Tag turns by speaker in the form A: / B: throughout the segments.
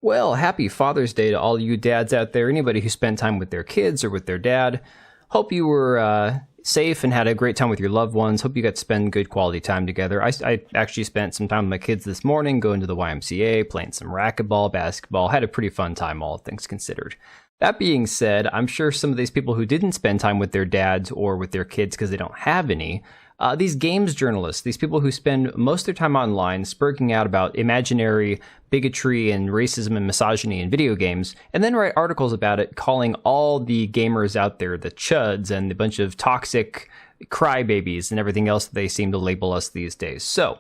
A: Well, happy Father's Day to all you dads out there, anybody who spent time with their kids or with their dad. Hope you were safe and had a great time with your loved ones. Hope you got to spend good quality time together. I actually spent some time with my kids this morning, going to the YMCA, playing some racquetball, basketball. Had a pretty fun time, all things considered. That being said, I'm sure some of these people who didn't spend time with their dads or with their kids because they don't have any, these games journalists, these people who spend most of their time online spurting out about imaginary bigotry and racism and misogyny in video games, and then write articles about it calling all the gamers out there the chuds and a bunch of toxic crybabies and everything else that they seem to label us these days. So,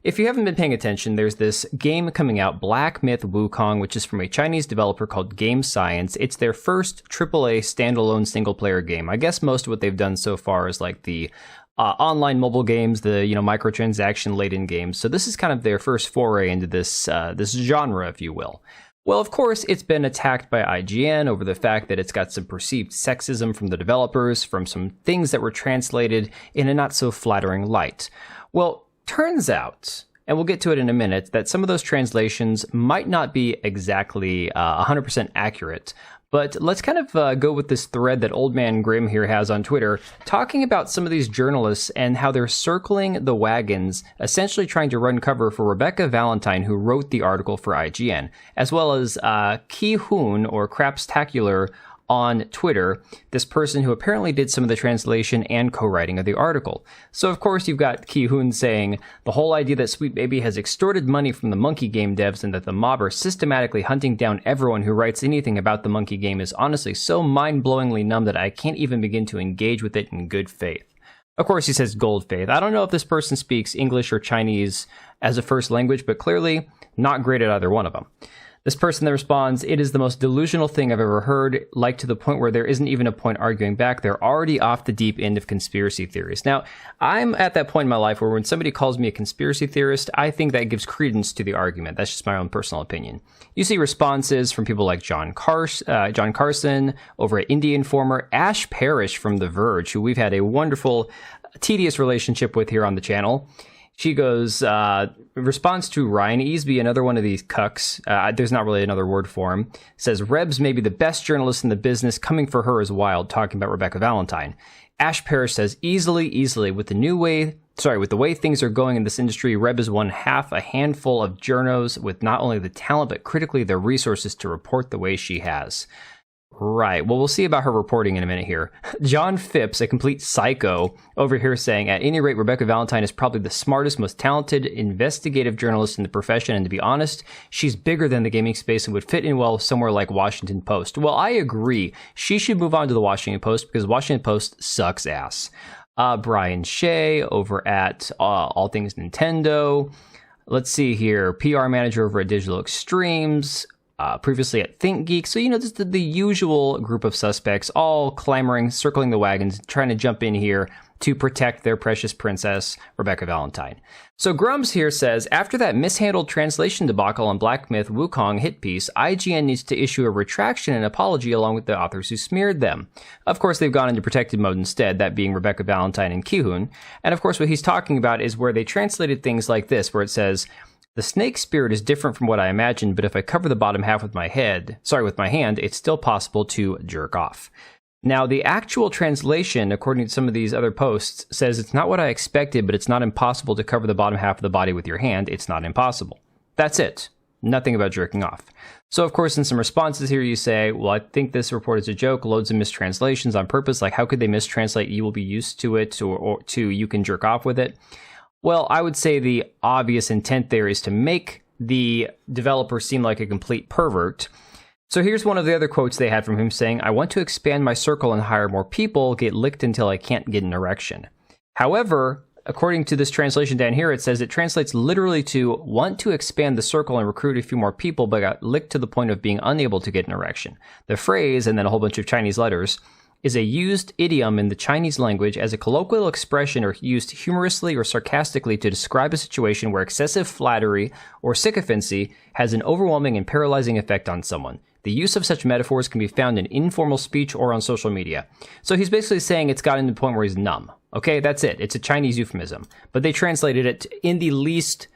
A: if you haven't been paying attention, there's this game coming out, Black Myth Wukong, which is from a Chinese developer called Game Science. It's their first AAA standalone single-player game. I guess most of what they've done so far is like the online mobile games, the microtransaction-laden games. So this is kind of their first foray into this genre, if you will. Well, of course, it's been attacked by IGN over the fact that it's got some perceived sexism from the developers, from some things that were translated in a not-so-flattering light. Well, turns out, and we'll get to it in a minute, that some of those translations might not be exactly 100% accurate. But let's kind of go with this thread that Old Man Grim here has on Twitter, talking about some of these journalists and how they're circling the wagons, essentially trying to run cover for Rebecca Valentine, who wrote the article for IGN, as well as Ki Hoon, or Crapstacular, on Twitter, this person who apparently did some of the translation and co-writing of the article. So of course you've got Ki Hoon saying, the whole idea that Sweet Baby has extorted money from the monkey game devs and that the mob are systematically hunting down everyone who writes anything about the monkey game is honestly so mind-blowingly numb that I can't even begin to engage with it in good faith. Of course he says gold faith. I don't know if this person speaks English or Chinese as a first language, but clearly not great at either one of them. This person then responds, it is the most delusional thing I've ever heard, like to the point where there isn't even a point arguing back. They're already off the deep end of conspiracy theories. Now, I'm at that point in my life where when somebody calls me a conspiracy theorist, I think that gives credence to the argument. That's just my own personal opinion. You see responses from people like John Carson over at Indie Informer, Ash Parrish from The Verge, who we've had a wonderful, tedious relationship with here on the channel. She goes, response to Ryan Easby, another one of these cucks, there's not really another word for him, says, Rebs may be the best journalist in the business, coming for her is wild, talking about Rebecca Valentine. Ash Parrish says, easily, with the way things are going in this industry, Reb is one half a handful of journos with not only the talent, but critically the resources to report the way she has. Right. Well, we'll see about her reporting in a minute here. John Phipps, a complete psycho, over here saying, at any rate, Rebecca Valentine is probably the smartest, most talented, investigative journalist in the profession. And to be honest, she's bigger than the gaming space and would fit in well somewhere like Washington Post. Well, I agree. She should move on to the Washington Post because Washington Post sucks ass. Brian Shea over at All Things Nintendo. Let's see here. PR manager over at Digital Extremes. Previously at ThinkGeek. So, just the usual group of suspects, all clamoring, circling the wagons, trying to jump in here to protect their precious princess, Rebecca Valentine. So Grumps here says, after that mishandled translation debacle on Black Myth Wukong hit piece, IGN needs to issue a retraction and apology along with the authors who smeared them. Of course, they've gone into protected mode instead, that being Rebecca Valentine and Ki Hoon. And of course, what he's talking about is where they translated things like this, where it says, the snake spirit is different from what I imagined, but if I cover the bottom half with my hand, it's still possible to jerk off. Now, the actual translation, according to some of these other posts, says it's not what I expected, but it's not impossible to cover the bottom half of the body with your hand. It's not impossible. That's it. Nothing about jerking off. So, of course, in some responses here, you say, well, I think this report is a joke, loads of mistranslations on purpose. Like, how could they mistranslate you will be used to it or to you can jerk off with it? Well, I would say the obvious intent there is to make the developer seem like a complete pervert. So here's one of the other quotes they had from him saying, I want to expand my circle and hire more people, get licked until I can't get an erection. However, according to this translation down here, it says it translates literally to want to expand the circle and recruit a few more people, but got licked to the point of being unable to get an erection. The phrase, and then a whole bunch of Chinese letters, is a used idiom in the Chinese language as a colloquial expression or used humorously or sarcastically to describe a situation where excessive flattery or sycophancy has an overwhelming and paralyzing effect on someone. The use of such metaphors can be found in informal speech or on social media. So he's basically saying it's gotten to the point where he's numb. Okay, that's it. It's a Chinese euphemism. But they translated it in the least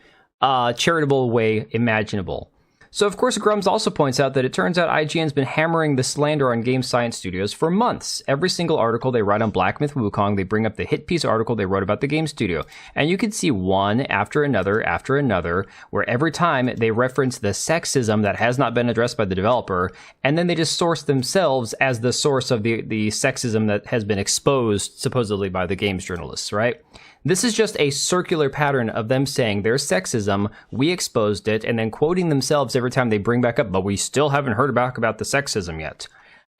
A: charitable way imaginable. So, of course, Grums also points out that it turns out IGN's been hammering the slander on game science studios for months. Every single article they write on Black Myth Wukong, they bring up the hit piece article they wrote about the game studio. And you can see one after another, where every time they reference the sexism that has not been addressed by the developer, and then they just source themselves as the source of the sexism that has been exposed, supposedly, by the games journalists, right? This is just a circular pattern of them saying there's sexism, we exposed it, and then quoting themselves every time they bring back up, but we still haven't heard back about the sexism yet.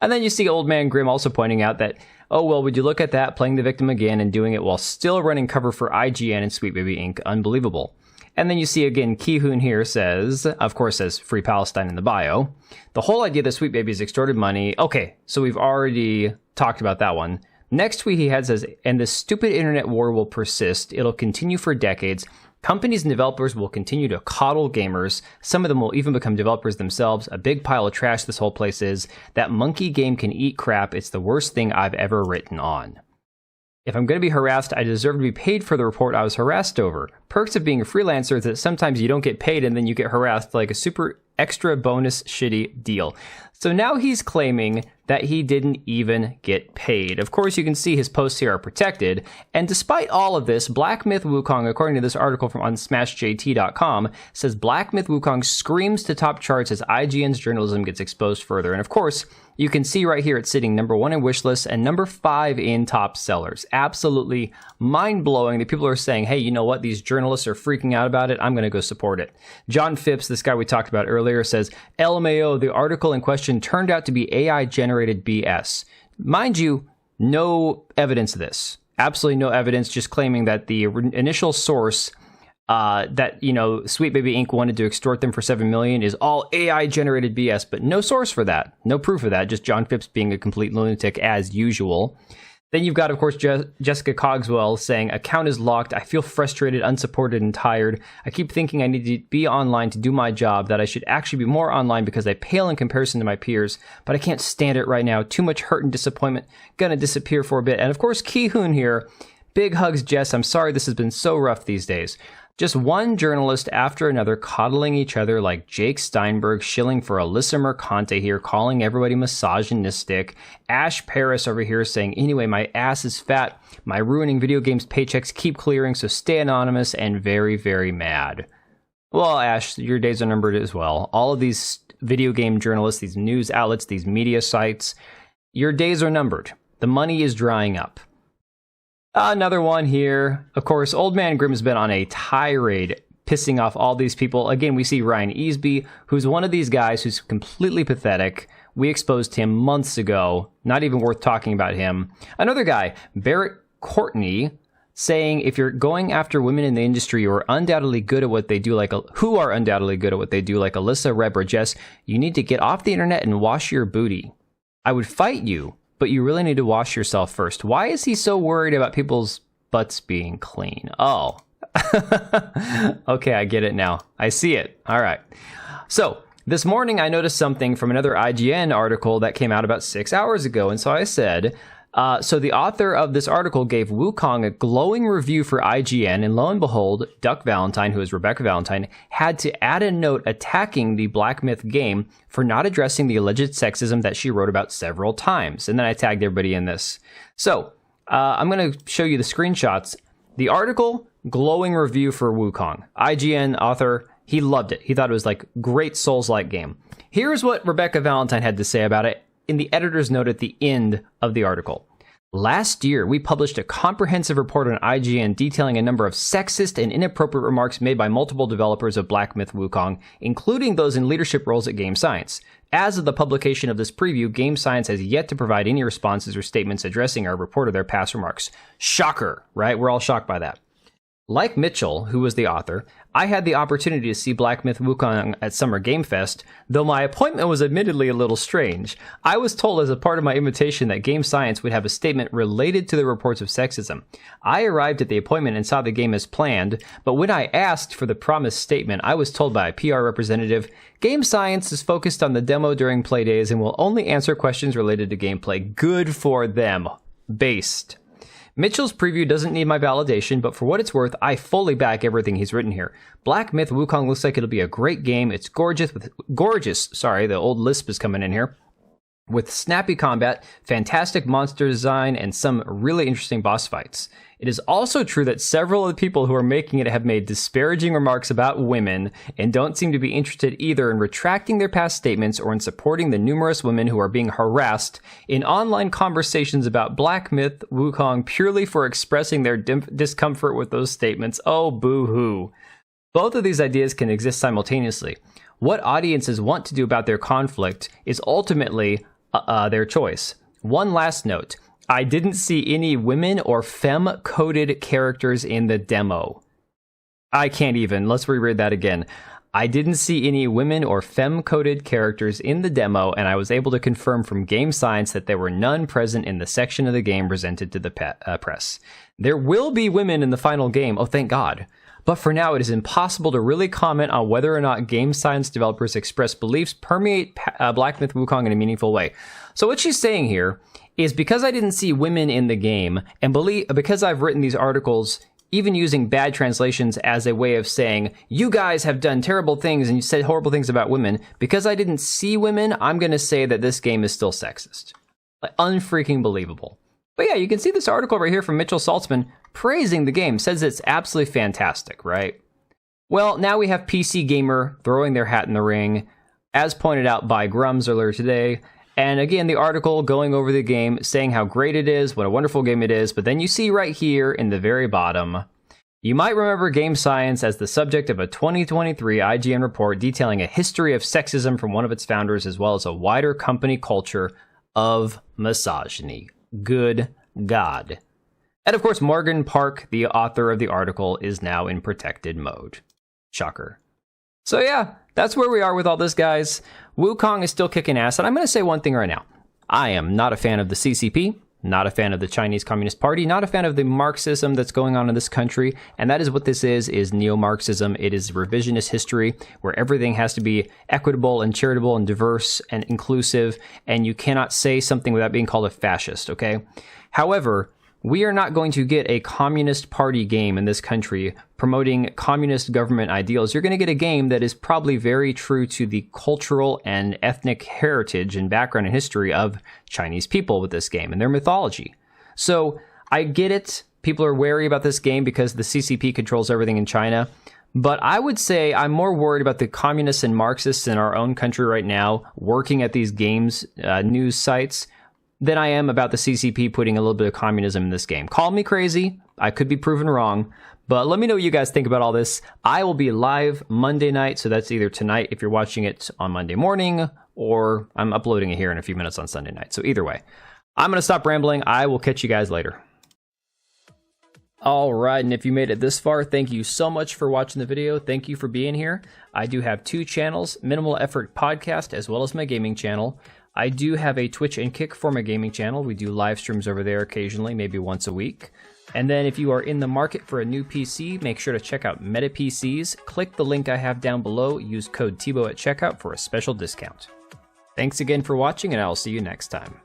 A: And then you see Old Man Grimm also pointing out that, oh, well, would you look at that, playing the victim again and doing it while still running cover for IGN and Sweet Baby Inc. Unbelievable. And then you see again, Ki-Hoon here says, of course says Free Palestine in the bio. The whole idea that Sweet Baby's extorted money, okay, so we've already talked about that one. Next tweet he had says, and the stupid internet war will persist. It'll continue for decades. Companies and developers will continue to coddle gamers. Some of them will even become developers themselves. A big pile of trash this whole place is. That monkey game can eat crap. It's the worst thing I've ever written on. If I'm going to be harassed, I deserve to be paid for the report I was harassed over. Perks of being a freelancer is that sometimes you don't get paid and then you get harassed, like a super extra bonus shitty deal. So now he's claiming that he didn't even get paid. Of course, you can see his posts here are protected. And despite all of this, Black Myth Wukong, according to this article from unsmashjt.com, says Black Myth Wukong screams to top charts as IGN's journalism gets exposed further. And of course, you can see right here it's sitting #1 in wish lists and #5 in top sellers. Absolutely mind-blowing that people are saying, hey, you know what? These journalists are freaking out about it. I'm going to go support it. John Phipps, this guy we talked about earlier, says, LMAO, the article in question turned out to be AI-generated BS. Mind you, no evidence of this. Absolutely no evidence, just claiming that the initial source that, you know, Sweet Baby Inc. wanted to extort them for $7 million is all AI-generated BS, but no source for that. No proof of that, just John Phipps being a complete lunatic as usual. Then you've got, of course, Jessica Cogswell saying, account is locked. I feel frustrated, unsupported, and tired. I keep thinking I need to be online to do my job, that I should actually be more online because I pale in comparison to my peers, but I can't stand it right now. Too much hurt and disappointment. Gonna disappear for a bit. And of course, Ki-Hoon here. Big hugs, Jess. I'm sorry this has been so rough these days. Just one journalist after another coddling each other like Jake Steinberg, shilling for Alyssa Mercante here, calling everybody misogynistic. Ash Paris over here saying, anyway, my ass is fat. My ruining video games paychecks keep clearing, so stay anonymous, and very, very mad. Well, Ash, your days are numbered as well. All of these video game journalists, these news outlets, these media sites, your days are numbered. The money is drying up. Another one here. Of course, Old Man Grimm has been on a tirade, pissing off all these people. Again, we see Ryan Easby, who's one of these guys who's completely pathetic. We exposed him months ago. Not even worth talking about him. Another guy, Barrett Courtney, saying if you're going after women in the industry who are undoubtedly good at what they do, like Alyssa, Reb, or Jess, you need to get off the internet and wash your booty. I would fight you, but you really need to wash yourself first. Why is he so worried about people's butts being clean? Oh, okay, I get it now. I see it. All right. So this morning I noticed something from another IGN article that came out about 6 hours ago. And so I said, so the author of this article gave Wukong a glowing review for IGN, and lo and behold, Duck Valentine, who is Rebecca Valentine, had to add a note attacking the Black Myth game for not addressing the alleged sexism that she wrote about several times. And then I tagged everybody in this. So I'm going to show you the screenshots. The article, glowing review for Wukong. IGN author, he loved it. He thought it was like great Souls-like game. Here's what Rebecca Valentine had to say about it in the editor's note at the end of the article. Last year, we published a comprehensive report on IGN detailing a number of sexist and inappropriate remarks made by multiple developers of Black Myth Wukong, including those in leadership roles at Game Science. As of the publication of this preview, Game Science has yet to provide any responses or statements addressing our report of their past remarks. Shocker, right? We're all shocked by that. Like Mitchell, who was the author, I had the opportunity to see Black Myth Wukong at Summer Game Fest, though my appointment was admittedly a little strange. I was told as a part of my invitation that Game Science would have a statement related to the reports of sexism. I arrived at the appointment and saw the game as planned, but when I asked for the promised statement, I was told by a PR representative, Game Science is focused on the demo during playdays and will only answer questions related to gameplay. Good for them. Based. Mitchell's preview doesn't need my validation, but for what it's worth, I fully back everything he's written here. Black Myth Wukong looks like it'll be a great game. It's gorgeous, sorry, the old lisp is coming in here. With snappy combat, fantastic monster design, and some really interesting boss fights. It is also true that several of the people who are making it have made disparaging remarks about women and don't seem to be interested either in retracting their past statements or in supporting the numerous women who are being harassed in online conversations about Black Myth Wukong purely for expressing their discomfort with those statements. Oh, boo-hoo. Both of these ideas can exist simultaneously. What audiences want to do about their conflict is ultimately their choice. One last note. I didn't see any women or femme-coded characters in the demo. I can't even. Let's reread that again. I didn't see any women or femme-coded characters in the demo, and I was able to confirm from Game Science that there were none present in the section of the game presented to the press. There will be women in the final game. Oh, thank God. But for now, it is impossible to really comment on whether or not Game Science developers' expressed beliefs permeate Black Myth Wukong in a meaningful way. So what she's saying here is because I didn't see women in the game, and because I've written these articles, even using bad translations as a way of saying, you guys have done terrible things and you said horrible things about women, because I didn't see women, I'm going to say that this game is still sexist. Like, unfreaking believable. But yeah, you can see this article right here from Mitchell Saltzman praising the game, says it's absolutely fantastic, right? Well, now we have PC Gamer throwing their hat in the ring, as pointed out by Grums earlier today. And again, the article going over the game, saying how great it is, what a wonderful game it is. But then you see right here in the very bottom, you might remember Game Science as the subject of a 2023 IGN report detailing a history of sexism from one of its founders, as well as a wider company culture of misogyny. Good God. And of course, Morgan Park, the author of the article, is now in protected mode. Shocker. So yeah, that's where we are with all this, guys. Wukong is still kicking ass, and I'm going to say one thing right now. I am not a fan of the CCP, not a fan of the Chinese Communist Party, not a fan of the Marxism that's going on in this country, and that is what this is neo-Marxism. It is revisionist history, where everything has to be equitable and charitable and diverse and inclusive, and you cannot say something without being called a fascist, okay? However, we are not going to get a Communist Party game in this country promoting communist government ideals. You're going to get a game that is probably very true to the cultural and ethnic heritage and background and history of Chinese people with this game and their mythology. So I get it. People are wary about this game because the CCP controls everything in China. But I would say I'm more worried about the communists and Marxists in our own country right now working at these games news sites than I am about the CCP putting a little bit of communism in this game. Call me crazy. I could be proven wrong. But let me know what you guys think about all this. I will be live Monday night, so that's either tonight if you're watching it on Monday morning, or I'm uploading it here in a few minutes on Sunday night. So either way, I'm going to stop rambling. I will catch you guys later. All right, and if you made it this far, thank you so much for watching the video. Thank you for being here. I do have two channels, Minimal Effort Podcast, as well as my gaming channel. I do have a Twitch and Kick for my gaming channel. We do live streams over there occasionally, maybe once a week. And then if you are in the market for a new PC, make sure to check out Meta PCs. Click the link I have down below. Use code TBO at checkout for a special discount. Thanks again for watching, and I will see you next time.